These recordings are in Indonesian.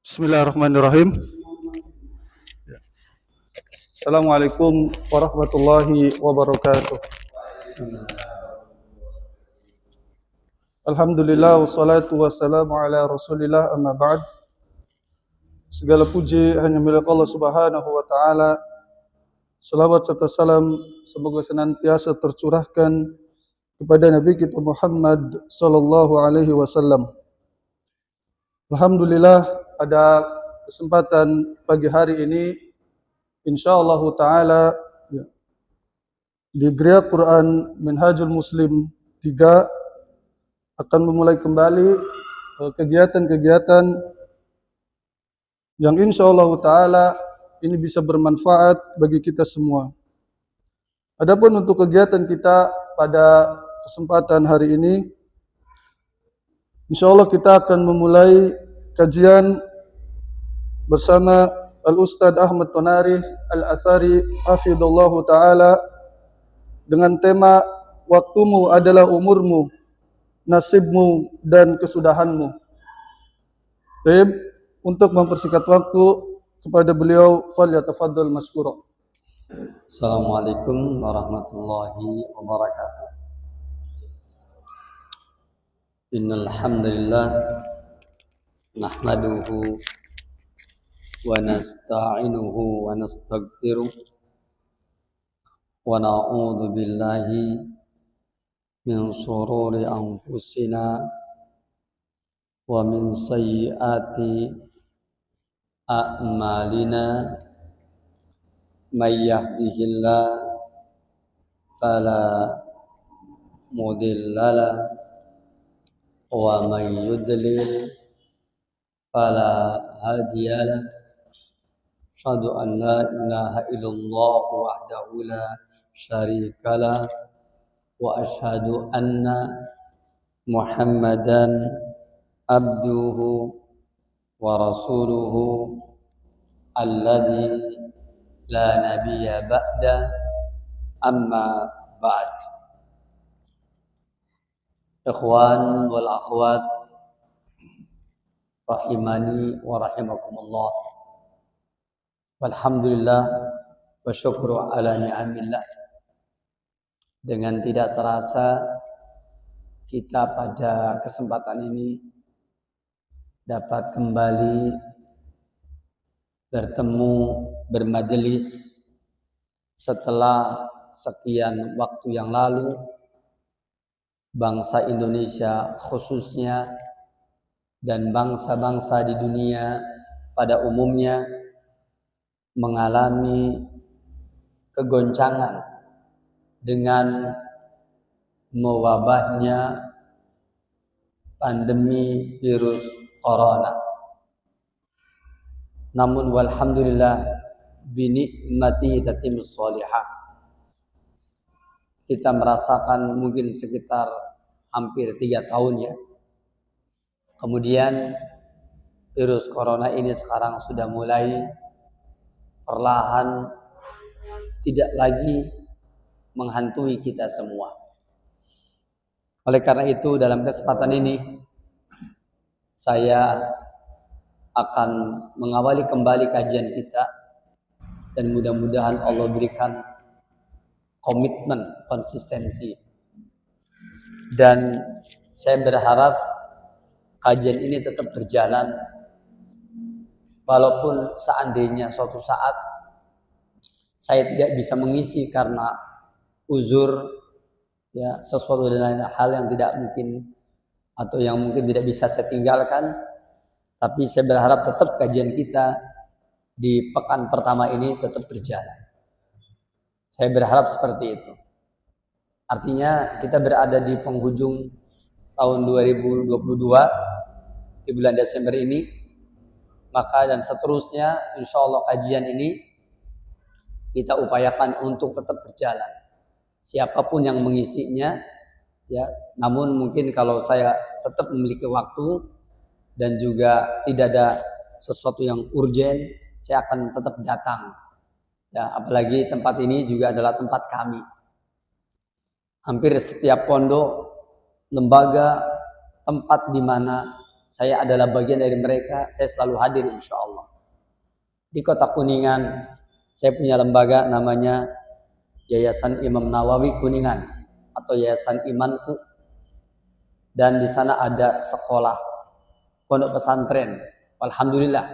Bismillahirrahmanirrahim. Assalamualaikum warahmatullahi wabarakatuh. Alhamdulillah wassalatu wassalamu ala Rasulillah amma ba'd. Segala puji hanya milik Allah Subhanahu wa taala. Salawat serta salam semoga senantiasa tercurahkan kepada Nabi kita Muhammad sallallahu alaihi wasallam. Alhamdulillah pada kesempatan pagi hari ini insyaallah taala di Gereja Quran Minhajul Muslim 3 akan memulai kembali kegiatan-kegiatan yang insyaallah taala ini bisa bermanfaat bagi kita semua. Adapun untuk kegiatan kita pada kesempatan hari ini, insyaallah kita akan memulai kajian bersama Al-Ustadz Ahmad Tonari Al-Athari hafidhullahu ta'ala dengan tema waktumu adalah umurmu, nasibmu dan kesudahanmu. Baik, untuk mempersingkat waktu kepada beliau, falyatafaddal masykura. Assalamualaikum warahmatullahi wabarakatuh. Innal hamdalillah nahmaduhu wa nasta'inuhu wa nastaghfiruh wa na'udzu billahi min shururi anfusina wa min sayyiati a'malina. May yahdihillah fala mudilla lahu wa may yudlil fala hadiya lahu. Asyhadu an la ilaha illallah wahdahu la syarika lahu wa asyhadu anna Muhammadan abduhu wa rasuluhu alladzi la nabiyya ba'da, amma ba'd. Ikhwan wal akhwat rahimani wa rahimakumullah. Walhamdulillah wa syukru ala ni'amillah. Dengan tidak terasa kita pada kesempatan ini dapat kembali bertemu, bermajelis setelah sekian waktu yang lalu. Bangsa Indonesia khususnya dan bangsa-bangsa di dunia pada umumnya mengalami kegoncangan dengan mewabahnya pandemi virus corona. Namun walhamdulillah binikmati tatimmus sholihah, kita merasakan mungkin sekitar hampir 3 tahun ya. Kemudian virus corona ini sekarang sudah mulai perlahan tidak lagi menghantui kita semua. Oleh karena itu dalam kesempatan ini saya akan mengawali kembali kajian kita dan mudah-mudahan Allah berikan komitmen, konsistensi. Dan saya berharap kajian ini tetap berjalan walaupun seandainya suatu saat saya tidak bisa mengisi karena uzur ya, sesuatu dan hal yang tidak mungkin atau yang mungkin tidak bisa saya tinggalkan. Tapi saya berharap tetap kajian kita di pekan pertama ini tetap berjalan. Saya berharap seperti itu. Artinya kita berada di penghujung tahun 2022 di bulan Desember ini. Maka dan seterusnya insya Allah kajian ini kita upayakan untuk tetap berjalan. Siapapun yang mengisinya ya. Namun mungkin kalau saya tetap memiliki waktu dan juga tidak ada sesuatu yang urgen, saya akan tetap datang. Ya, apalagi tempat ini juga adalah tempat kami. Hampir setiap pondok, lembaga, tempat di mana saya adalah bagian dari mereka, saya selalu hadir insya Allah. Di Kota Kuningan, saya punya lembaga namanya Yayasan Imam Nawawi Kuningan atau Yayasan Imanku. Dan di sana ada sekolah, pondok pesantren. Alhamdulillah.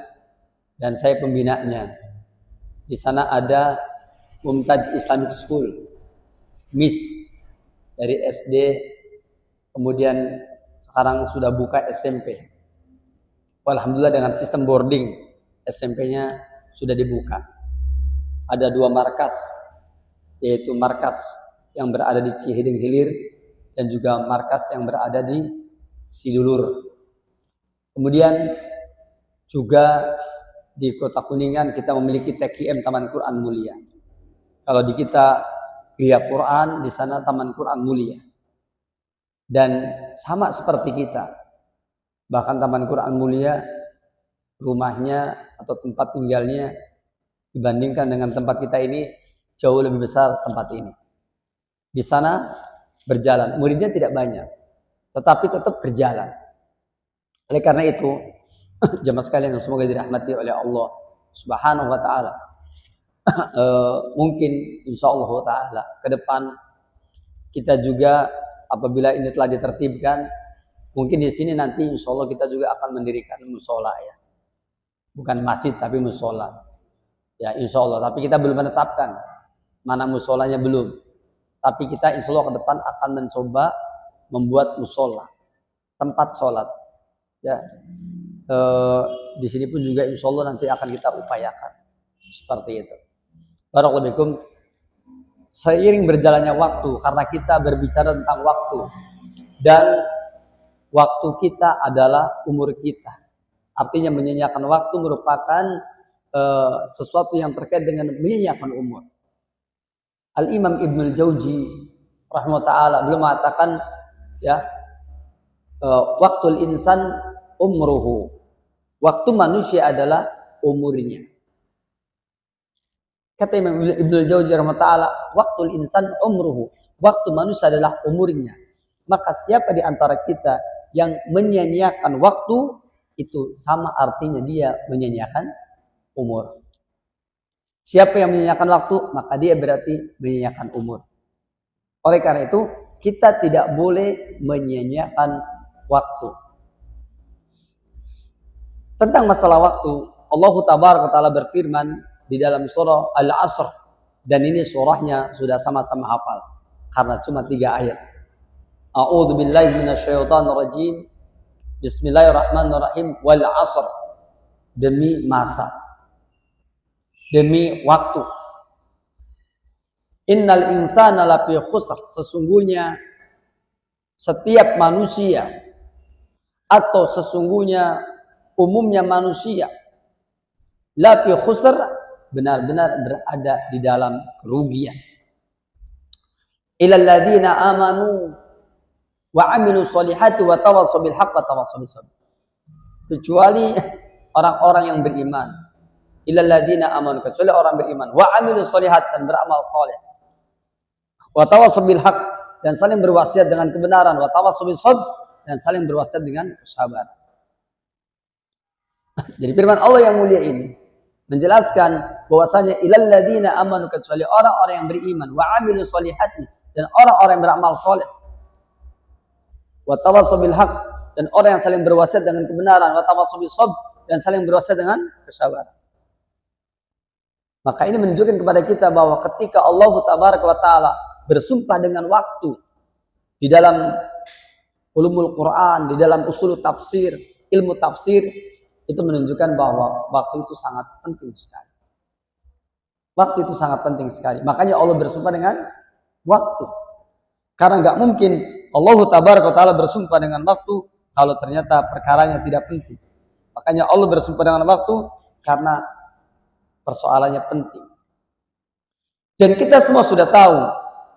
Dan saya pembinanya. Di sana ada Mumtaz Islamic School, MIS dari SD, kemudian sekarang sudah buka SMP. Alhamdulillah dengan sistem boarding, SMP-nya sudah dibuka. Ada 2 markas, yaitu markas yang berada di Cihideng Hilir dan juga markas yang berada di Sidulur. Kemudian juga di Kota Kuningan kita memiliki TQM Taman Quran Mulia. Kalau di kita Gria Quran, di sana Taman Quran Mulia. Dan sama seperti kita, bahkan Taman Quran Mulia rumahnya atau tempat tinggalnya dibandingkan dengan tempat kita ini jauh lebih besar tempat ini. Di sana berjalan, muridnya tidak banyak, tetapi tetap berjalan. Oleh karena itu, jemaah sekalian yang semoga dirahmati oleh Allah Subhanahu wa taala. Mungkin insyaallah taala ke depan kita juga apabila ini telah ditertibkan, mungkin di sini nanti insyaallah kita juga akan mendirikan musola ya. Bukan masjid tapi musola. Ya insyaallah, tapi kita belum menetapkan mana musolanya belum. Tapi kita insyaallah ke depan akan mencoba membuat musola, tempat sholat. Ya, di sini pun juga insyaallah nanti akan kita upayakan seperti itu. Barakallahu fikum. Seiring berjalannya waktu, karena kita berbicara tentang waktu dan waktu kita adalah umur kita. Artinya menyanyiakan waktu merupakan sesuatu yang terkait dengan menyanyiakan umur. Al-Imam Ibnul Jauzi rahimahullah taala beliau mengatakan ya, waktul insan umruhu. Waktu manusia adalah umurnya. Kata Imam Ibnul Jauzi rahimahullah taala, waktul insan umruhu. Waktu manusia adalah umurnya. Maka siapa di antara kita yang menyanyiakan waktu, itu sama artinya dia menyanyiakan umur. Siapa yang menyanyiakan waktu, maka dia berarti menyanyiakan umur. Oleh karena itu, kita tidak boleh menyanyiakan waktu. Tentang masalah waktu, Allah Tabaraka Ta'ala berfirman di dalam surah Al-Asr, dan ini surahnya sudah sama-sama hafal karena cuma 3 ayat. A'udzu billahi minasyaitonir rajim. Bismillahirrahmanirrahim. Wal 'asr. Demi masa, demi waktu. Innal insana lafi khusr. Sesungguhnya setiap manusia atau sesungguhnya umumnya manusia lafi khusr, benar-benar berada di dalam kerugian. Ilal ladzina amanu wa 'amilus sholihati wa tawassaw bil haqq wa tawassaw bis sabr. Kecuali orang-orang yang beriman. Ilal ladzina amanu, kecuali orang beriman, wa 'amilus sholihat, dan beramal saleh. Wa tawassaw bil haqq, dan saling berwasiat dengan kebenaran, wa tawassaw bis sabr, dan saling berwasiat dengan kesabaran. Jadi firman Allah yang mulia ini menjelaskan bahwasanya ilal ladzina amanu, kecuali orang-orang yang beriman, wa 'amilus sholihati, dan orang-orang yang beramal saleh. Wa tawassaw bil haqq, dan orang yang saling berwasiat dengan kebenaran, wa tawassaw bis sabr, dan saling berwasiat dengan kesabaran. Maka ini menunjukkan kepada kita bahwa ketika Allah Tabaraka wa Ta'ala bersumpah dengan waktu di dalam ulumul Quran, di dalam usul tafsir, ilmu tafsir, itu menunjukkan bahwa waktu itu sangat penting sekali. Waktu itu sangat penting sekali. Makanya Allah bersumpah dengan waktu. Karena nggak mungkin Allah Tabaraka wa Ta'ala bersumpah dengan waktu kalau ternyata perkaranya tidak penting. Makanya Allah bersumpah dengan waktu karena persoalannya penting. Dan kita semua sudah tahu,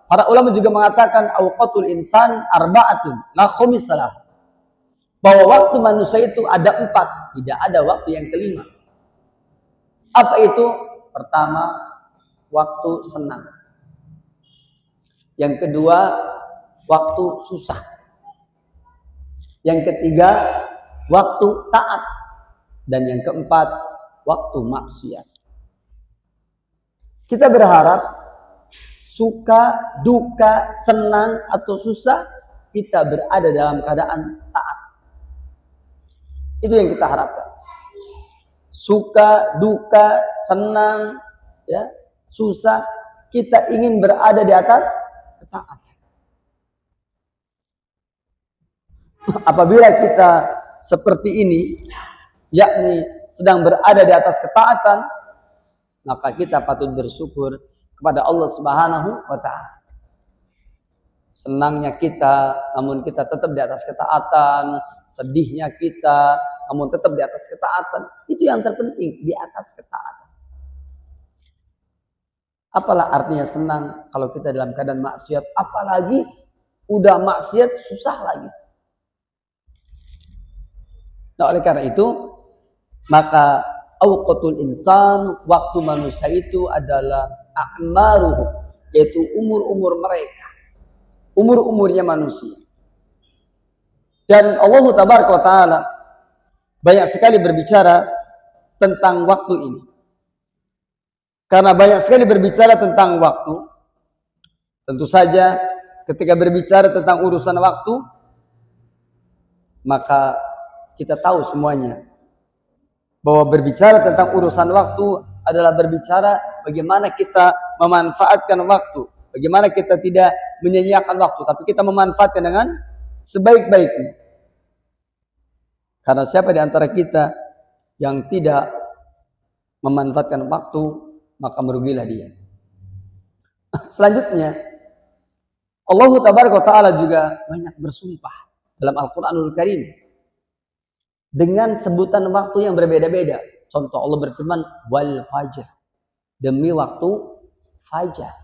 para ulama juga mengatakan awqatul insan arba'atun la khamisalah. Bahwa waktu manusia itu ada 4, tidak ada waktu yang kelima. Apa itu? Pertama, waktu senang. Yang kedua, waktu susah. Yang ketiga, waktu taat. Dan yang keempat, waktu maksiat. Kita berharap suka, duka, senang atau susah, kita berada dalam keadaan taat. Itu yang kita harapkan. Suka, duka, senang, ya, susah, kita ingin berada di atas ketaatan. Apabila kita seperti ini, yakni sedang berada di atas ketaatan, maka kita patut bersyukur kepada Allah Subhanahu wa Ta'ala. Senangnya kita, namun kita tetap di atas ketaatan. Sedihnya kita, namun tetap di atas ketaatan. Itu yang terpenting, di atas ketaatan. Apalah artinya senang kalau kita dalam keadaan maksiat, apalagi udah maksiat susah lagi. Nah, oleh karena itu, maka awqatul insan, waktu manusia itu adalah a'maruhu, yaitu umur-umur mereka, umur-umurnya manusia. Dan Allah Tabaraka wa Ta'ala banyak sekali berbicara tentang waktu ini. Karena banyak sekali berbicara tentang waktu, tentu saja ketika berbicara tentang urusan waktu, maka kita tahu semuanya bahwa berbicara tentang urusan waktu adalah berbicara bagaimana kita memanfaatkan waktu, bagaimana kita tidak menyia-nyiakan waktu, tapi kita memanfaatkan dengan sebaik-baiknya. Karena siapa di antara kita yang tidak memanfaatkan waktu, maka merugilah dia. Selanjutnya, Allah Tabaraka wa Ta'ala juga banyak bersumpah dalam Al-Quranul Karim dengan sebutan waktu yang berbeda-beda. Contoh, Allah berfirman, wal fajr, demi waktu fajar.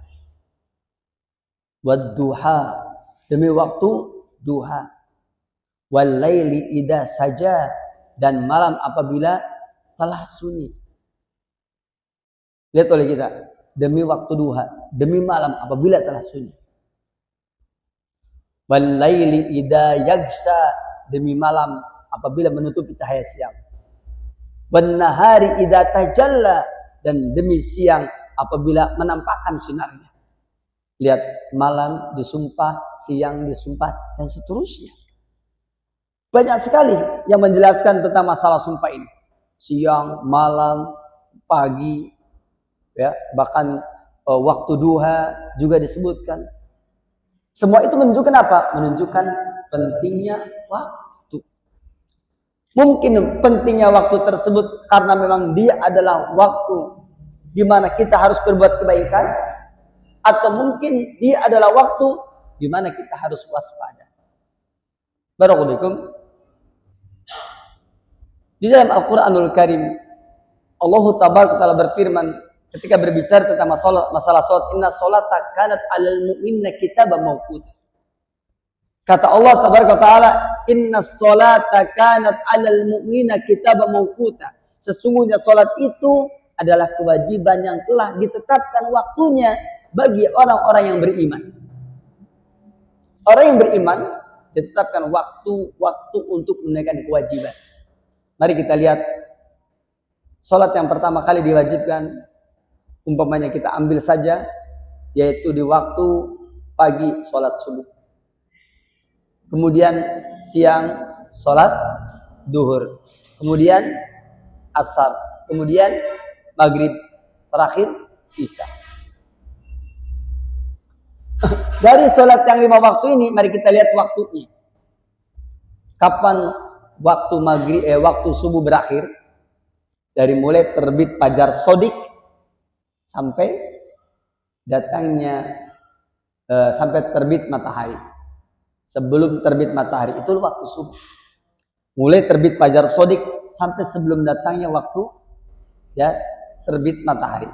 Wad duha, demi waktu duha. Wal laili idza saja, dan malam apabila telah sunyi. Lihat oleh kita, demi waktu duha, demi malam apabila telah sunyi. Wal laili idza yaghsha, demi malam apabila menutupi cahaya siang. Wan nahari idza tajalla, dan demi siang apabila menampakkan sinarnya. Lihat, malam disumpah, siang disumpah, dan seterusnya. Banyak sekali yang menjelaskan tentang masalah sumpah ini. Siang, malam, pagi, ya, bahkan waktu duha juga disebutkan. Semua itu menunjukkan apa? Menunjukkan pentingnya waktu. Mungkin pentingnya waktu tersebut karena memang dia adalah waktu di mana kita harus berbuat kebaikan, atau mungkin dia adalah waktu di mana kita harus waspada. Barakallahu. Di dalam Al-Quranul Karim, Allah Tabaraka wa Ta'ala berfirman ketika berbicara tentang masalah salat, inna sholata kanat 'alal mu'minina kitaban mawquta. Kata Allah Tabaraka wa Ta'ala, inna sholata kanat 'alal mu'minina kitaban mawquta. Sesungguhnya salat itu adalah kewajiban yang telah ditetapkan waktunya bagi orang-orang yang beriman. Orang yang beriman ditetapkan waktu untuk menunaikan kewajiban. Mari kita lihat salat yang pertama kali diwajibkan, umpamanya kita ambil saja, yaitu di waktu pagi salat subuh. Kemudian siang salat duhur. Kemudian asar. Kemudian maghrib. Terakhir isya. Dari salat yang 5 waktu ini, mari kita lihat waktunya. Kapan waktu waktu subuh berakhir? Dari mulai terbit fajar sodik sampai datangnya sampai terbit matahari. Sebelum terbit matahari itu waktu subuh. Mulai terbit fajar sodik sampai sebelum datangnya waktu ya terbit matahari.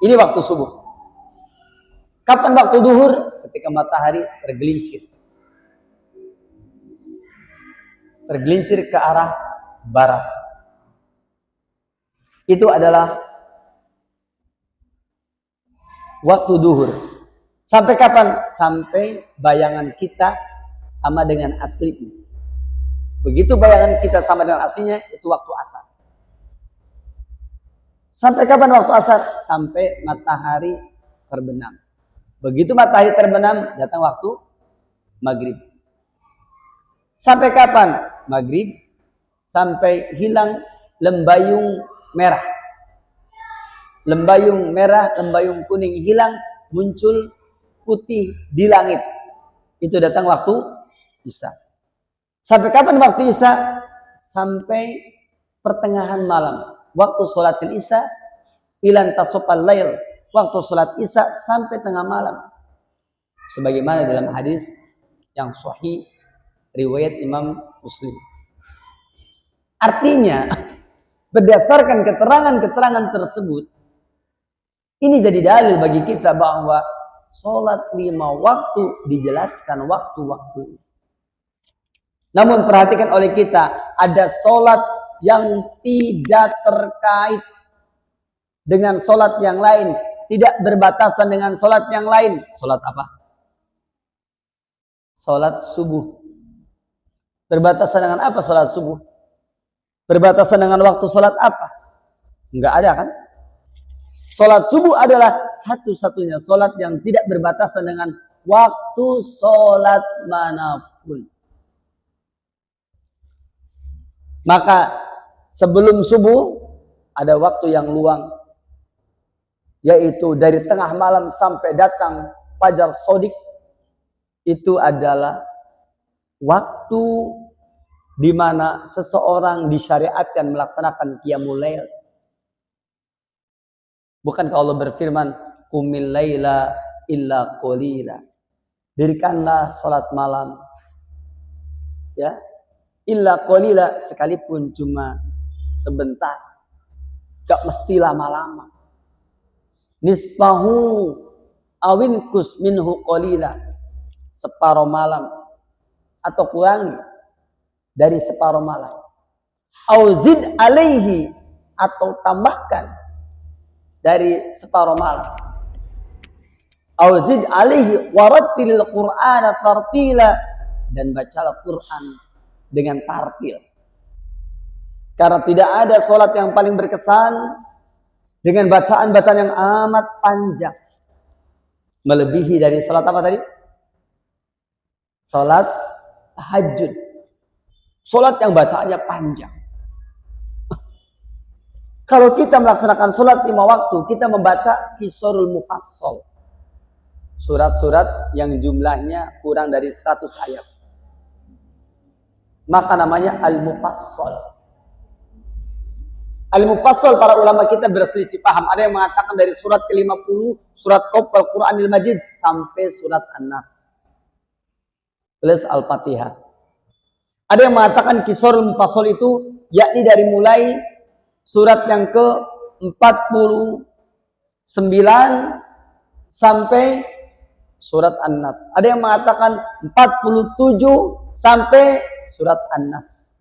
Ini waktu subuh. Kapan waktu duhur? Ketika matahari tergelincir. Tergelincir ke arah barat. Itu adalah waktu duhur. Sampai kapan? Sampai bayangan kita sama dengan aslinya. Begitu bayangan kita sama dengan aslinya, itu waktu asar. Sampai kapan waktu asar? Sampai matahari terbenam. Begitu matahari terbenam, datang waktu maghrib. Sampai kapan? Maghrib. Sampai hilang lembayung merah. Lembayung merah, lembayung kuning hilang, muncul putih di langit. Itu datang waktu isya. Sampai kapan waktu isya? Sampai pertengahan malam. Waktu sholatil isya ilan tasofal lail. Waktu sholat isya sampai tengah malam. Sebagaimana dalam hadis yang sahih riwayat Imam Muslim. Artinya berdasarkan keterangan-keterangan tersebut, ini jadi dalil bagi kita bahwa sholat 5 waktu dijelaskan waktu-waktu. Namun perhatikan oleh kita, ada sholat yang tidak terkait dengan sholat yang lain. Tidak berbatasan dengan sholat yang lain. Sholat apa? Sholat subuh. Berbatasan dengan apa sholat subuh? Berbatasan dengan waktu sholat apa? Enggak ada kan? Sholat subuh adalah satu-satunya sholat yang tidak berbatasan dengan waktu sholat manapun. Maka sebelum subuh ada waktu yang luang, yaitu dari tengah malam sampai datang fajar shodiq. Itu adalah waktu di mana seseorang disyariatkan melaksanakan qiyamul lail. Bukankah Allah berfirman, qumil laila illa qalila. Dirikanlah salat malam. Ya. Illa qalila, sekalipun cuma sebentar. Gak mesti lama-lama. Nisfahu awinkus minhu qalila. Separuh malam atau kurangi dari separuh malam. Auzid alaihi, atau tambahkan dari separuh malam. Auzid alaihi warattilil qur'ana tartila, dan bacalah Quran dengan tartil. Karena tidak ada sholat yang paling berkesan dengan bacaan-bacaan yang amat panjang, melebihi dari sholat apa tadi? Sholat tahajud. Sholat yang bacaannya panjang. Kalau kita melaksanakan sholat 5 waktu, kita membaca Qisarul Mufassal. Surat-surat yang jumlahnya kurang dari 100 ayat. Maka namanya Al-Mufassal. Al-Mufassal, para ulama kita berselisih paham. Ada yang mengatakan dari surat ke-50, surat Qaf Al-Quranil Majid, sampai surat An-Nas plus Al-Fatihah. Ada yang mengatakan Qisarul Mufassal itu yakni dari mulai surat yang ke-49 sampai surat An-Nas. Ada yang mengatakan 47 sampai surat An-Nas.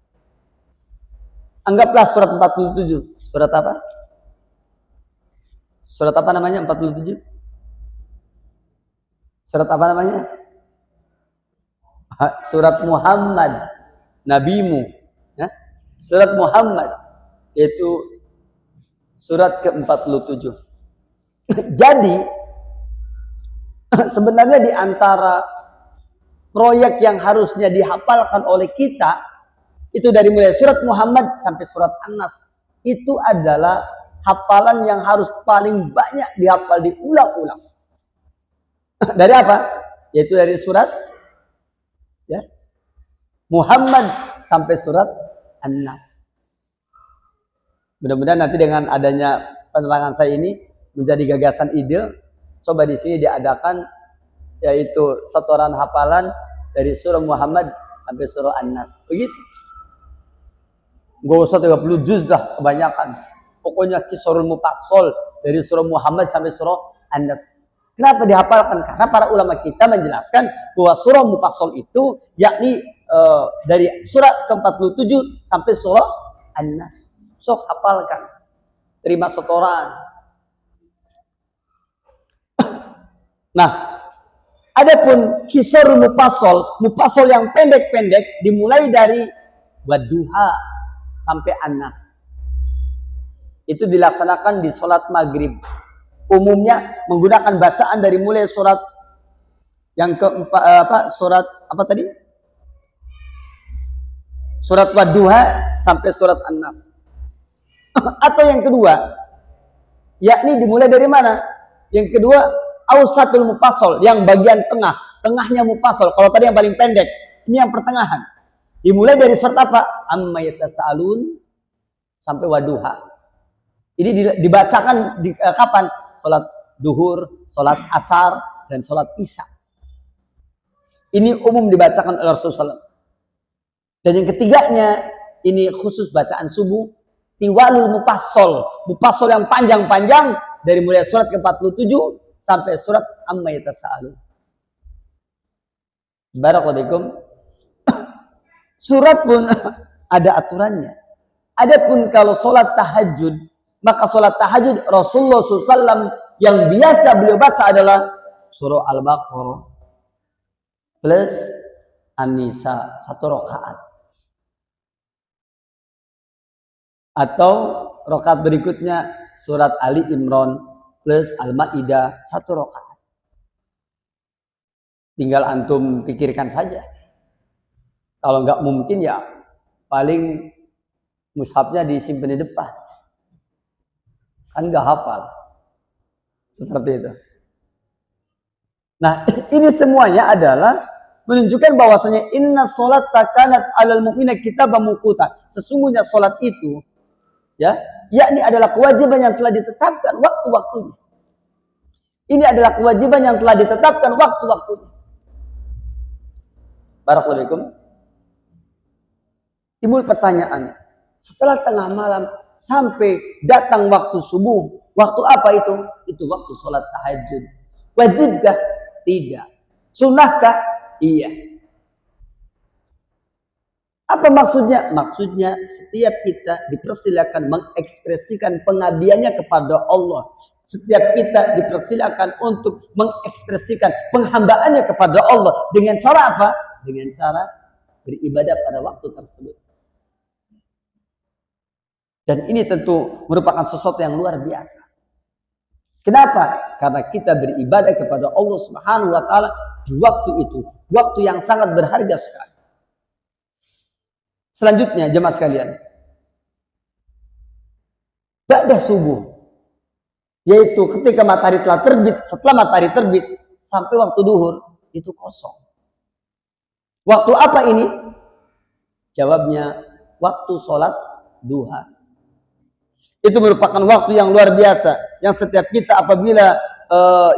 Anggaplah surat 47. Surat apa? Surat apa namanya 47? Surat apa namanya? Surat Muhammad, nabimu. Ya? Surat Muhammad, yaitu surat ke-47. Jadi sebenarnya di antara proyek yang harusnya dihafalkan oleh kita, itu dari mulai surat Muhammad sampai surat An-Nas, itu adalah hafalan yang harus paling banyak dihafal, diulang-ulang. Dari apa? Yaitu dari surat ya, Muhammad sampai surat An-Nas. Mudah-mudahan nanti dengan adanya penerangan saya ini menjadi gagasan ide, coba di sini diadakan yaitu setoran hafalan dari surah Muhammad sampai surah An-Nas. Begitu. Gak usah 30 juz lah kebanyakan. Pokoknya Qisarul Mufassal dari surah Muhammad sampai surah An-Nas. Kenapa dihafalkan? Karena para ulama kita menjelaskan bahwa surah Mufassal itu yakni dari surah ke-47 sampai surah An-Nas. Sok hafalkan. Terima setoran. Nah, adapun Qisarul Mufassal, Mufassal yang pendek-pendek dimulai dari Wadduha sampai An-Nas. Itu dilaksanakan di sholat maghrib. Umumnya menggunakan bacaan dari mulai surat yang keempat, surat apa tadi? Surat Wadduha sampai surat An-Nas. Atau yang kedua, yakni dimulai dari mana? Yang kedua, Ausatul Mufassal, yang bagian tengah. Tengahnya Mufassal. Kalau tadi yang paling pendek, ini yang pertengahan. Dimulai dari surat apa? Amma yatasaalun sampai Wadduha. Ini dibacakan di kapan? Salat duhur, salat asar, dan salat isya. Ini umum dibacakan oleh Rasulullah. Dan yang ketiganya, ini khusus bacaan subuh, Tiwalul Mufassal. Mufassal yang panjang-panjang dari mulai surat ke-47 sampai surat Amma yatasaalun. Barakallahu. Surat pun ada aturannya. Adapun kalau sholat tahajud, maka sholat tahajud Rasulullah SAW yang biasa beliau baca adalah surah Al-Baqarah plus An-Nisa 1 rakaat. Atau rakaat berikutnya surat Ali Imran plus Al-Maidah 1 rakaat. Tinggal antum pikirkan saja. Kalau nggak mungkin ya paling mushafnya disimpan di depan. Kan nggak hafal. Seperti itu. Nah, ini semuanya adalah menunjukkan bahwasanya inna sholata kanat 'alal mu'mina kitaban mawquta. Sesungguhnya sholat itu ya, yakni adalah kewajiban yang telah ditetapkan waktu-waktunya. Ini adalah kewajiban yang telah ditetapkan waktu-waktunya. Barakallahu. Timbul pertanyaan, setelah tengah malam sampai datang waktu subuh, waktu apa itu? Itu waktu sholat tahajud. Wajibkah? Tidak. Sunnahkah? Iya. Apa maksudnya? Maksudnya setiap kita dipersilakan mengekspresikan pengabdiannya kepada Allah. Setiap kita dipersilakan untuk mengekspresikan penghambaannya kepada Allah. Dengan cara apa? Dengan cara beribadah pada waktu tersebut. Dan ini tentu merupakan sesuatu yang luar biasa. Kenapa? Karena kita beribadah kepada Allah Subhanahu wa taala di waktu itu, waktu yang sangat berharga sekali. Selanjutnya jemaah sekalian, ba'da subuh, yaitu ketika matahari telah terbit, setelah matahari terbit sampai waktu duhur itu kosong. Waktu apa ini? Jawabnya waktu sholat duha. Itu merupakan waktu yang luar biasa, yang setiap kita apabila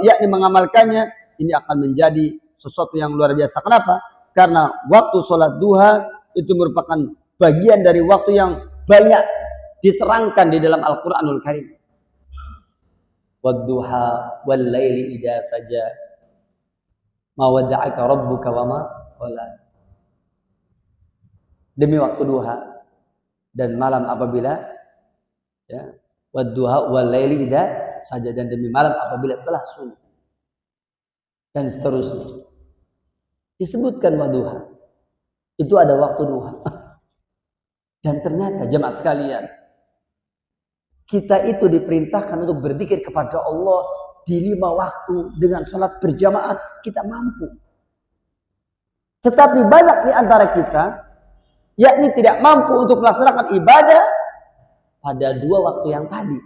yakni mengamalkannya, ini akan menjadi sesuatu yang luar biasa. Kenapa? Karena waktu sholat duha itu merupakan bagian dari waktu yang banyak diterangkan di dalam Al-Quranul Karim. Wadduha wal laili idza saja ma wadda'aka rabbuka wa ma qala. Demi waktu duha dan malam apabila ya, wadduha wal laili idza saja, dan demi malam apabila telah sunyi, dan seterusnya. Disebutkan wadduha. Itu ada waktu duha. Dan ternyata jemaah sekalian, kita itu diperintahkan untuk berzikir kepada Allah di 5 waktu dengan sholat berjamaah, kita mampu. Tetapi banyak di antara kita yakni tidak mampu untuk melaksanakan ibadah pada 2 waktu yang tadi.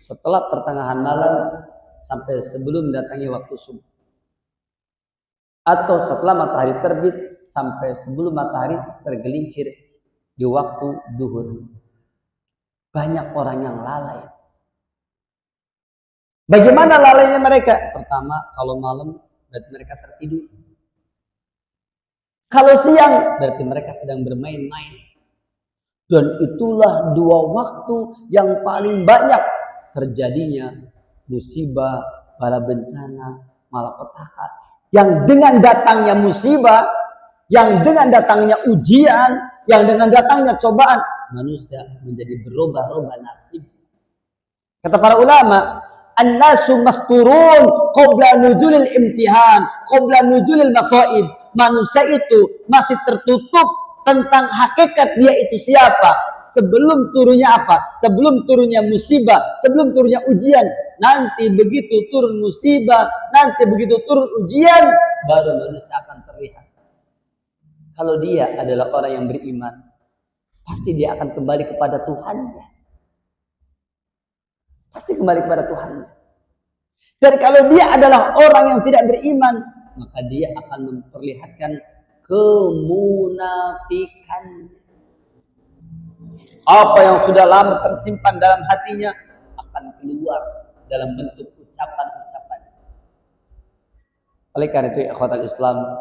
Setelah pertengahan malam sampai sebelum datangi waktu subuh. Atau setelah matahari terbit sampai sebelum matahari tergelincir di waktu duhur. Banyak orang yang lalai. Bagaimana lalainya mereka? Pertama, kalau malam berarti mereka tertidur. Kalau siang berarti mereka sedang bermain-main. Dan itulah 2 waktu yang paling banyak terjadinya musibah, bala bencana, malapetaka. Yang dengan datangnya musibah, yang dengan datangnya ujian, yang dengan datangnya cobaan, manusia menjadi berubah-ubah nasib. Kata para ulama, an-nasu masturun qabla nuzulil imtihan, qabla nuzulil masaib. Manusia itu masih tertutup tentang hakikat dia itu siapa. Sebelum turunnya apa? Sebelum turunnya musibah, sebelum turunnya ujian. Nanti begitu turun musibah, nanti begitu turun ujian, baru manusia akan terlihat. Kalau dia adalah orang yang beriman, pasti dia akan kembali kepada Tuhannya. Pasti kembali kepada Tuhannya. Dan kalau dia adalah orang yang tidak beriman, maka dia akan memperlihatkan kemunafikan. Apa yang sudah lama tersimpan dalam hatinya akan keluar dalam bentuk ucapan-ucapan. Oleh karena itu, ikhwatal Islam,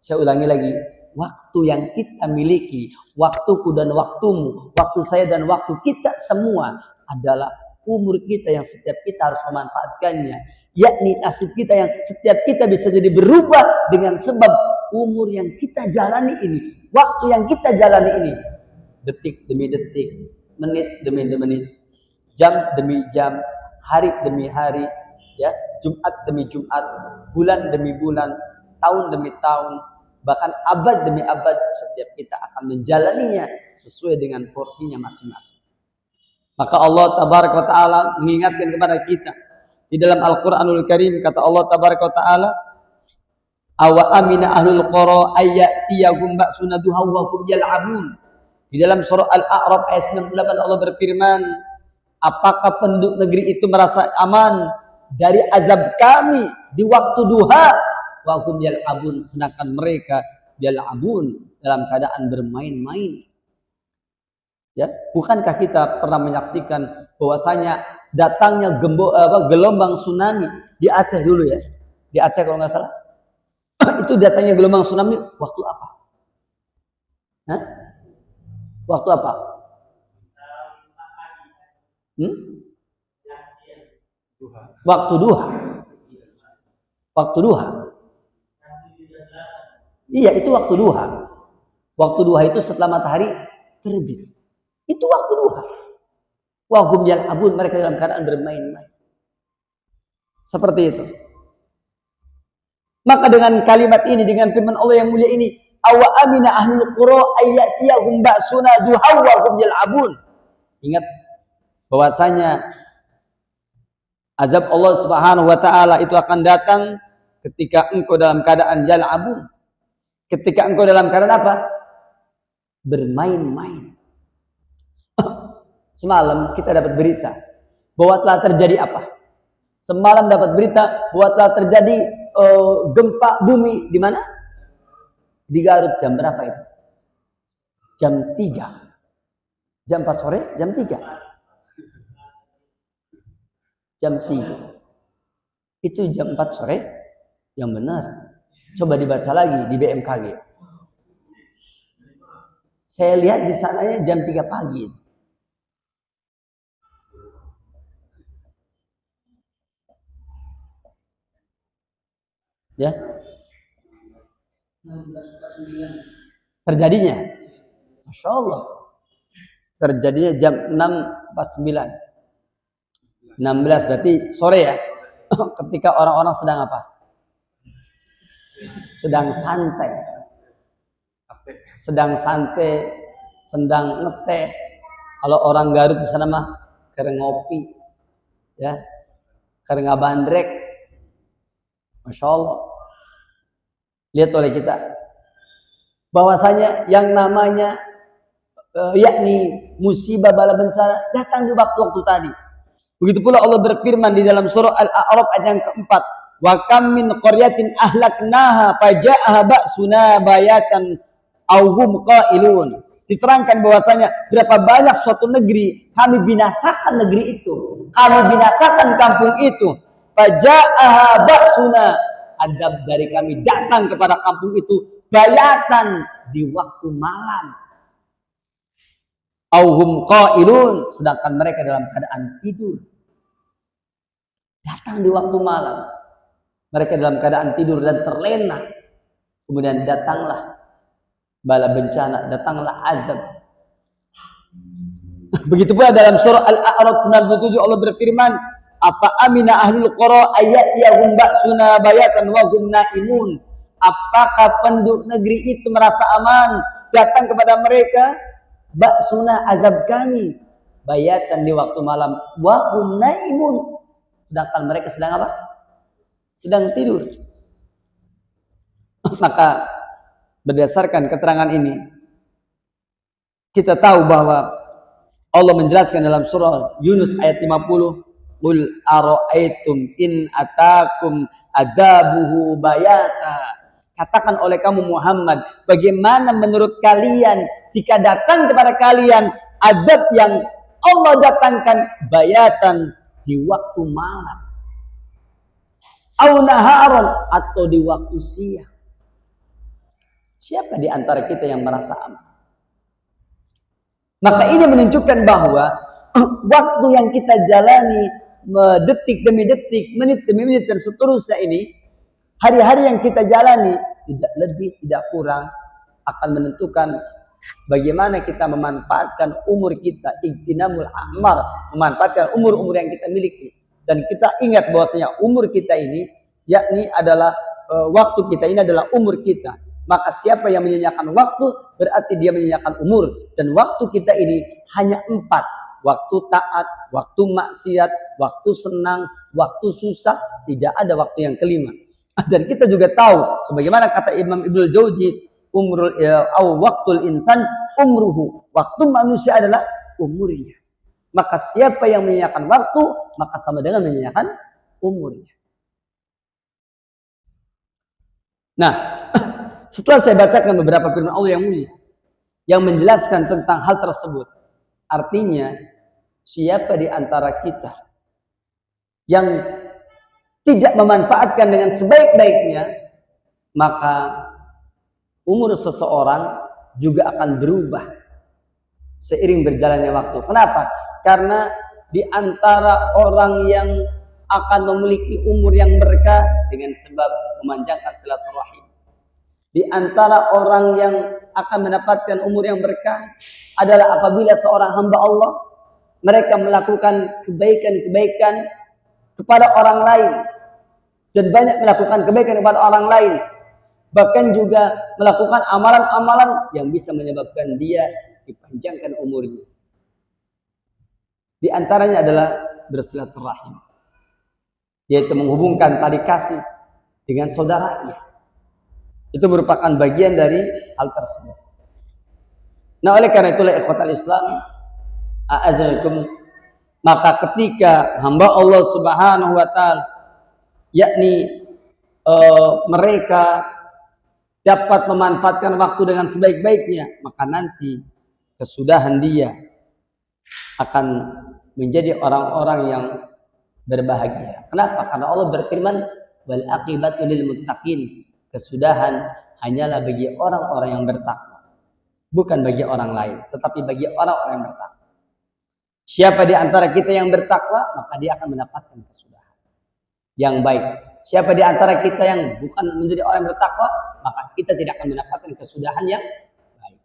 saya ulangi lagi, waktu yang kita miliki, waktuku dan waktumu, waktu saya dan waktu kita semua adalah umur kita yang setiap kita harus memanfaatkannya. Yakni nasib kita yang setiap kita bisa jadi berubah dengan sebab umur yang kita jalani ini, waktu yang kita jalani ini. Detik demi detik, menit demi menit, jam demi jam, hari demi hari, ya, Jumat demi Jumat, bulan demi bulan, tahun demi tahun, bahkan abad demi abad, setiap kita akan menjalaninya sesuai dengan porsinya masing-masing. Maka Allah Tabaraka wa Ta'ala mengingatkan kepada kita di dalam Al-Quranul Karim, kata Allah Tabaraka wa Ta'ala, awa amina ahlul qura ayyatiyahum ba'suna duha wa hum yal'abun. Di dalam surah Al-A'raf ayat 98 Allah berfirman, apakah penduduk negeri itu merasa aman dari azab kami di waktu duha? Wa hum yal'abun, sedangkan mereka yal'abun, dalam keadaan bermain-main. Ya, bukankah kita pernah menyaksikan bahwasanya datangnya gelombang tsunami di Aceh dulu ya? Di Aceh kalau nggak salah. Itu datangnya gelombang tsunami waktu apa? Hah? Waktu apa? Waktu duha. Waktu duha. Iya, itu waktu duha. Waktu duha itu setelah matahari terbit. Itu waktu duha. Wahum yal'abun, mereka dalam keadaan bermain-main. Seperti itu. Maka dengan kalimat ini, dengan firman Allah yang mulia ini, awa amina ahlul qura ayyatiyahum ba'suna duha wa hum yal'abun. Ingat bahwasanya azab Allah Subhanahu wa taala itu akan datang ketika engkau dalam keadaan yal'abun. Ketika engkau dalam keadaan apa? Bermain-main. Semalam kita dapat berita bahwa telah terjadi apa? Semalam dapat berita bahwa telah terjadi gempa bumi di mana? Di Garut. Jam berapa itu? Jam 3. Jam 4 sore? Jam 3. Jam 3. Itu jam 4 sore? Yang benar. Coba dibaca lagi di BMKG. Saya lihat di sananya jam 3 pagi. Ya. Terjadinya, Masya Allah, terjadinya jam 6.49. 16 berarti sore ya. Ketika orang-orang sedang apa? Sedang santai. Sedang santai, sedang ngeteh. Kalau orang Garut di sana mah kereng ngopi, ya, kereng ngabandrek. Masya Allah. Lihat oleh kita bahwasanya yang namanya yakni musibah bala bencana datang di waktu-waktu tadi. Begitu pula Allah berfirman di dalam surah Al-A'raf ayat yang keempat, wa kam min qaryatin ahlaknaha faja'aha ba'suna bayatan aw hum qailun. Diterangkan bahwasanya berapa banyak suatu negeri kami binasakan negeri itu, kami binasakan kampung itu. Faja'aha ba'suna, adab dari kami datang kepada kampung itu bayatan, di waktu malam. Auhum qailun, sedangkan mereka dalam keadaan tidur. Datang di waktu malam. Mereka dalam keadaan tidur dan terlena. Kemudian datanglah bala bencana, datanglah azab. Begitu pula dalam surah Al-A'raf 97 Allah berfirman, apa amina ahlul qura ayyatiyahum ba'suna bayatan wa hum naimun. Apakah penduduk negeri itu merasa aman datang kepada mereka ba'suna, azab kami, bayatan di waktu malam, wa hum naimun, sedangkan mereka sedang apa? Sedang tidur. Maka berdasarkan keterangan ini kita tahu bahwa Allah menjelaskan dalam surah Yunus ayat 50, qul ara'aitum in atakum adabuhu bayata. Katakan oleh kamu Muhammad, bagaimana menurut kalian jika datang kepada kalian adab yang Allah datangkan bayatan di waktu malam, au naharon, atau di waktu siang. Siapa di antara kita yang merasa aman? Maka ini menunjukkan bahwa waktu yang kita jalani detik demi detik, menit demi menit dan seterusnya ini, hari-hari yang kita jalani tidak lebih tidak kurang akan menentukan bagaimana kita memanfaatkan umur kita, igtinamul a'mar, memanfaatkan umur-umur yang kita miliki. Dan kita ingat bahwasanya umur kita ini yakni adalah waktu kita ini adalah umur kita. Maka siapa yang menyanyiakan waktu berarti dia menyanyiakan umur. Dan waktu kita ini hanya 4. Waktu taat, waktu maksiat, waktu senang, waktu susah. Tidak ada waktu yang kelima. Dan kita juga tahu sebagaimana kata Imam Ibnul Jauzi, waktul insan umruhu. Waktu manusia adalah umurnya. Maka siapa yang menyanyiakan waktu, maka sama dengan menyanyiakan umurnya. Nah, setelah saya bacakan beberapa firman Allah yang mulia yang menjelaskan tentang hal tersebut, artinya siapa di antara kita yang tidak memanfaatkan dengan sebaik-baiknya, maka umur seseorang juga akan berubah seiring berjalannya waktu. Kenapa? Karena di antara orang yang akan memiliki umur yang berkah dengan sebab memanjangkan silaturahim. Di antara orang yang akan mendapatkan umur yang berkah adalah apabila seorang hamba Allah mereka melakukan kebaikan-kebaikan kepada orang lain dan banyak melakukan kebaikan kepada orang lain, bahkan juga melakukan amalan-amalan yang bisa menyebabkan dia dipanjangkan umurnya. Di antaranya adalah bersilaturahim, yaitu menghubungkan tali kasih dengan saudaranya. Itu merupakan bagian dari hal tersebut. Nah, oleh karena itulah ikhwatal Islam, a'azakum, maka ketika hamba Allah Subhanahu wa taala yakni mereka dapat memanfaatkan waktu dengan sebaik-baiknya, maka nanti kesudahan dia akan menjadi orang-orang yang berbahagia. Kenapa? Karena Allah berfirman, wal aqibatu lil muttaqin. Kesudahan hanyalah bagi orang-orang yang bertakwa, bukan bagi orang lain, tetapi bagi orang-orang yang bertakwa. Siapa di antara kita yang bertakwa, maka dia akan mendapatkan kesudahan yang baik. Siapa di antara kita yang bukan menjadi orang yang bertakwa, maka kita tidak akan mendapatkan kesudahan yang baik.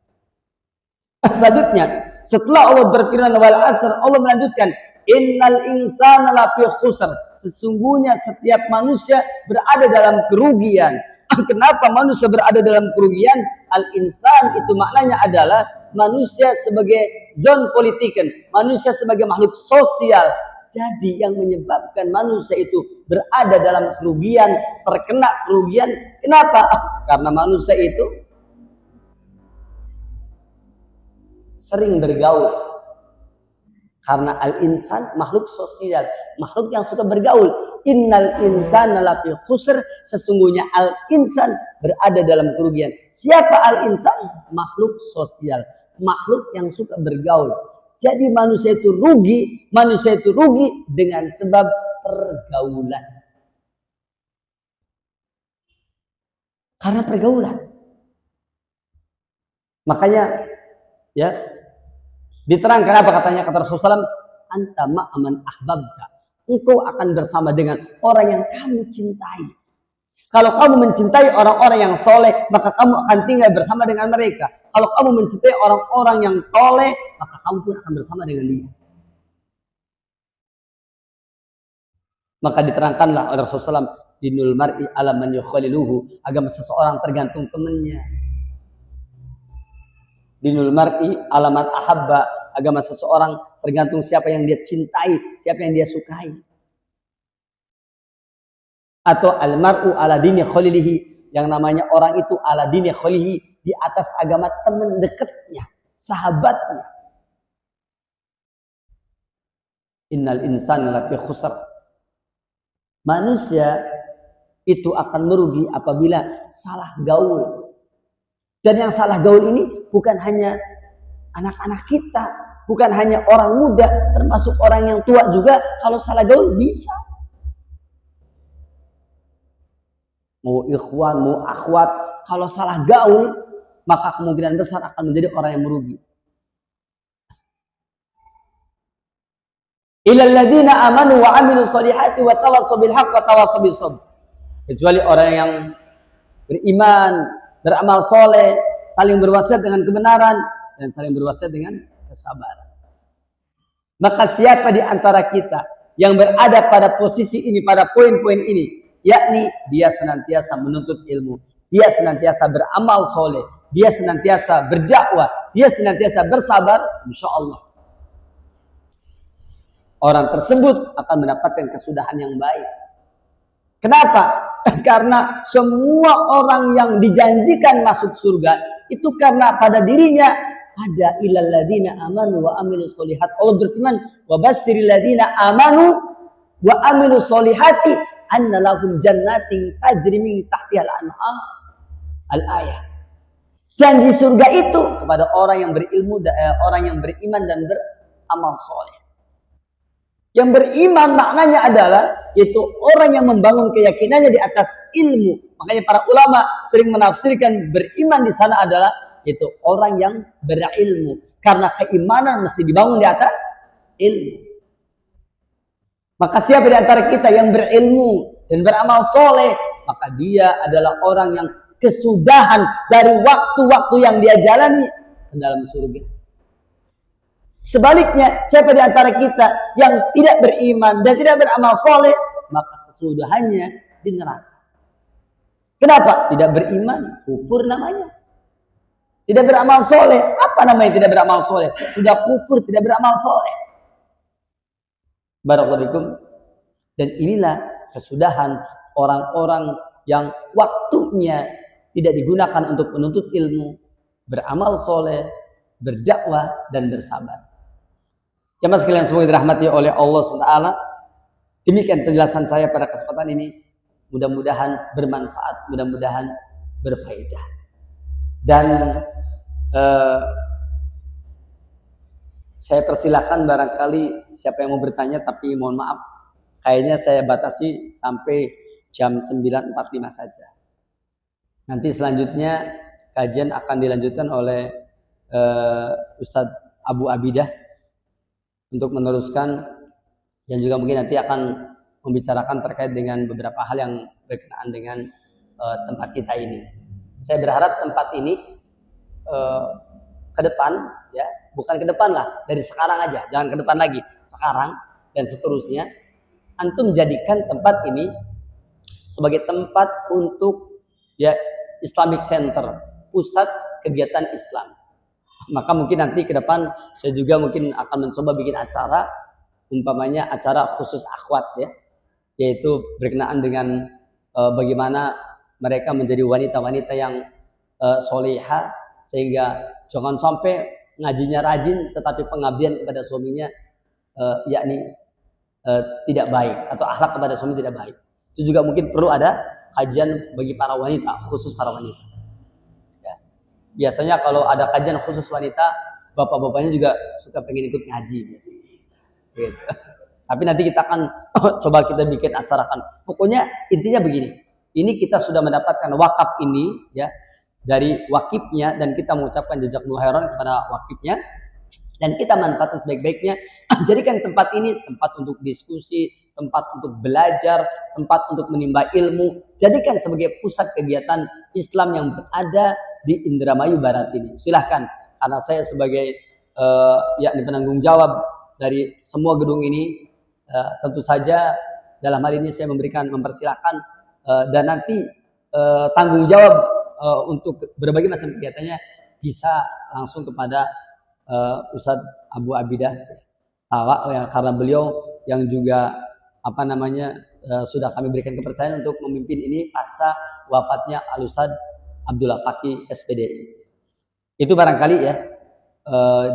Selanjutnya, setelah Allah berfirman wal asr, Allah melanjutkan, innal insana lafi khusr. Sesungguhnya setiap manusia berada dalam kerugian. Kenapa manusia berada dalam kerugian? Al-insan itu maknanya adalah manusia sebagai zon politiken, manusia sebagai makhluk sosial. Jadi yang menyebabkan manusia itu berada dalam kerugian, terkena kerugian, kenapa? Karena manusia itu sering bergaul. Karena al-insan makhluk sosial, makhluk yang suka bergaul. Innal insana lafi khusr, sesungguhnya al-insan berada dalam kerugian. Siapa al-insan? Makhluk sosial, makhluk yang suka bergaul. Jadi manusia itu rugi dengan sebab pergaulan. Karena pergaulan. Makanya ya diterangkan apa katanya kata Rasulullah SAW, anta ma'aman ahbabta. Engkau akan bersama dengan orang yang kamu cintai. Kalau kamu mencintai orang-orang yang soleh, maka kamu akan tinggal bersama dengan mereka. Kalau kamu mencintai orang-orang yang toleh, maka kamu pun akan bersama dengan dia. Maka diterangkanlah oleh Rasulullah SAW, dinul mar'i ala man yukhaliluhu, agama seseorang tergantung temannya. Dinul mar'i alamat ahabba, agama seseorang tergantung siapa yang dia cintai, siapa yang dia sukai. Atau al-mar'u ala dini khalilihi, yang namanya orang itu ala dini khalilihi, di atas agama teman dekatnya, sahabatnya. Innal insana lafi khusr. Manusia itu akan merugi apabila salah gaul. Dan yang salah gaul ini bukan hanya anak-anak kita, bukan hanya orang muda, termasuk orang yang tua juga kalau salah gaul bisa. Mau ikhwan, mau akhwat, kalau salah gaul, maka kemungkinan besar akan menjadi orang yang merugi. Illal ladzina amanu wa amilus solihati wa tawassaw bil haqq wa tawassaw bis sabr. Kecuali orang yang beriman, beramal soleh, saling berwasiat dengan kebenaran dan saling berwasiat dengan kesabaran. Maka siapa di antara kita yang berada pada posisi ini, pada poin-poin ini, yakni dia senantiasa menuntut ilmu, dia senantiasa beramal soleh, dia senantiasa berdakwah, dia senantiasa bersabar, insya Allah orang tersebut akan mendapatkan kesudahan yang baik. Kenapa? Karena semua orang yang dijanjikan masuk surga itu karena pada dirinya ada ilal ladzina amanu wa amilus solihat. Allah berfirman, wa basyiril ladzina amanu wa amilus solihati anna lahum jannatin tajri min tahtihal anhar. Al-ayah. Janji surga itu kepada orang yang berilmu, orang yang beriman dan beramal soleh. Yang beriman maknanya adalah itu orang yang membangun keyakinannya di atas ilmu. Makanya para ulama sering menafsirkan beriman di sana adalah itu orang yang berilmu. Karena keimanan mesti dibangun di atas ilmu. Maka siapa di antara kita yang berilmu dan beramal soleh, maka dia adalah orang yang kesudahan dari waktu-waktu yang dia jalani ke dalam surga. Sebaliknya, siapa di antara kita yang tidak beriman dan tidak beramal soleh, maka kesudahannya di neraka. Kenapa? Tidak beriman, kufur namanya. Tidak beramal soleh, apa namanya tidak beramal soleh? Sudah kufur, tidak beramal soleh. Barakallahu fikum. Dan inilah kesudahan orang-orang yang waktunya tidak digunakan untuk menuntut ilmu, beramal soleh, berdakwah, dan bersabar. Jemaah sekalian semoga dirahmati oleh Allah SWT. Demikian penjelasan saya pada kesempatan ini. Mudah-mudahan bermanfaat, mudah-mudahan berfaedah. Dan saya persilahkan barangkali siapa yang mau bertanya, tapi mohon maaf, kayaknya saya batasi sampai jam 9.45 saja. Nanti selanjutnya kajian akan dilanjutkan oleh Ustadz Abu Abidah untuk meneruskan, dan juga mungkin nanti akan membicarakan terkait dengan beberapa hal yang berkenaan dengan tempat kita ini. Saya berharap tempat ini ke depan, ya, bukan ke depan lah, dari sekarang aja, jangan ke depan lagi, sekarang dan seterusnya, antum jadikan tempat ini sebagai tempat untuk ya Islamic Center, pusat kegiatan Islam. Maka mungkin nanti ke depan saya juga mungkin akan mencoba bikin acara, umpamanya acara khusus akhwat ya, yaitu berkenaan dengan bagaimana mereka menjadi wanita-wanita yang solehah, sehingga jangan sampai ngajinya rajin tetapi pengabdian kepada suaminya yakni tidak baik, atau akhlak kepada suami tidak baik. Itu juga mungkin perlu ada kajian bagi para wanita, khusus para wanita. Biasanya kalau ada kajian khusus wanita, bapak-bapaknya juga suka pengen ikut ngaji biasanya. Gitu. Tapi nanti kita akan coba kita bikin acarakan. Pokoknya intinya begini. Ini kita sudah mendapatkan wakaf ini ya dari wakifnya, dan kita mengucapkan jazakumullah khairan kepada wakifnya, dan kita manfaatkan sebaik-baiknya. Jadikan tempat ini tempat untuk diskusi, tempat untuk belajar, tempat untuk menimba ilmu. Jadikan sebagai pusat kegiatan Islam yang berada di Indramayu Barat ini. Silahkan, karena saya sebagai yakni penanggung jawab dari semua gedung ini, tentu saja dalam hal ini saya mempersilahkan, dan nanti tanggung jawab untuk berbagai macam kegiatannya bisa langsung kepada Ustadz Abu Abidah Tawa ya, karena beliau yang juga sudah kami berikan kepercayaan untuk memimpin ini pasca wafatnya Al-Ustadz Abdullah Faki SPDI. Itu barangkali ya.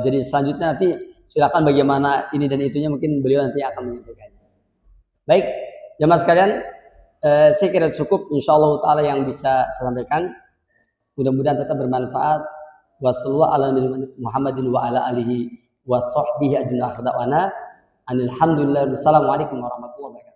Jadi selanjutnya nanti silakan bagaimana ini dan itunya mungkin beliau nanti akan menyampaikannya. Baik, jemaah sekalian, saya kira cukup insyaallah taala yang bisa saya sampaikan. Mudah-mudahan tetap bermanfaat. Wassallallahu ala Muhammadin wa ala alihi wa sahbihi ajma'in. Alhamdulillah. Wassalamualaikum warahmatullahi wabarakatuh.